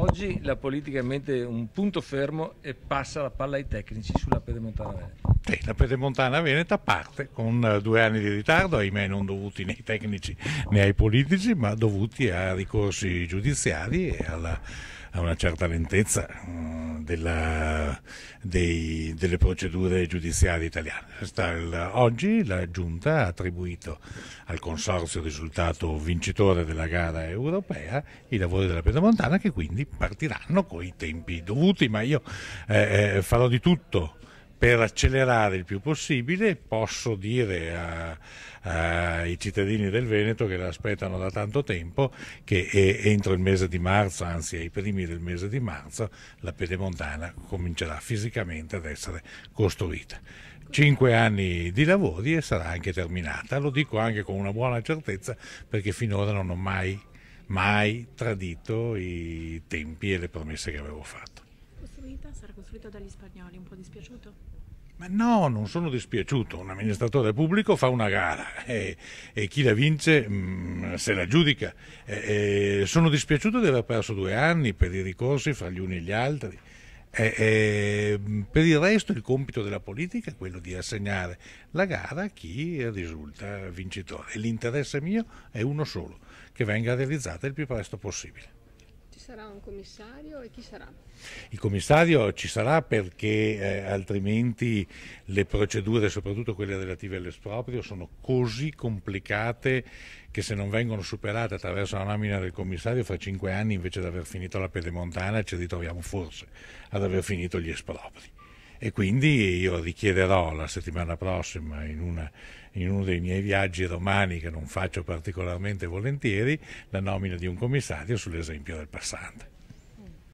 Oggi la politica mette un punto fermo e passa la palla ai tecnici sulla Pedemontana Veneta. Sì, la Pedemontana Veneta parte con 2 anni di ritardo, ahimè non dovuti né ai tecnici né ai politici, ma dovuti a ricorsi giudiziari e a una certa lentezza delle procedure giudiziarie italiane. Oggi la Giunta ha attribuito al consorzio risultato vincitore della gara europea i lavori della Pedemontana, che quindi partiranno con i tempi dovuti, ma io farò di tutto per accelerare il più possibile. Posso dire ai cittadini del Veneto, che l'aspettano da tanto tempo, che entro il mese di marzo, anzi ai primi del mese di marzo, la Pedemontana comincerà fisicamente ad essere costruita. 5 anni di lavori e sarà anche terminata. Lo dico anche con una buona certezza, perché finora non ho mai tradito i tempi e le promesse che avevo fatto. Sarà costruita dagli spagnoli, un po' dispiaciuto? Ma no, non sono dispiaciuto. Un amministratore pubblico fa una gara e chi la vince se la giudica. Sono dispiaciuto di aver perso 2 anni per i ricorsi fra gli uni e gli altri. Per il resto il compito della politica è quello di assegnare la gara a chi risulta vincitore. E l'interesse mio è uno solo: che venga realizzata il più presto possibile. Sarà un commissario e chi sarà? Il commissario ci sarà perché altrimenti le procedure, soprattutto quelle relative all'esproprio, sono così complicate che se non vengono superate attraverso la nomina del commissario, fra 5 anni, invece di aver finito la Pedemontana, ci ritroviamo forse ad aver finito gli espropri. E quindi io richiederò la settimana prossima, in uno dei miei viaggi romani che non faccio particolarmente volentieri, la nomina di un commissario sull'esempio del passante.